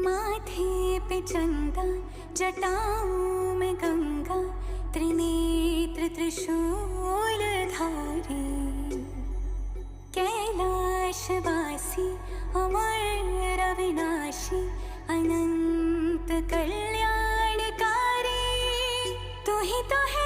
माथे पे चंदा, जटाओं में गंगा, त्रिनेत्र त्रिशूलधारी, कैलाशवासी अमर अविनाशी, अनंत कल्याणकारी, तू ही तो है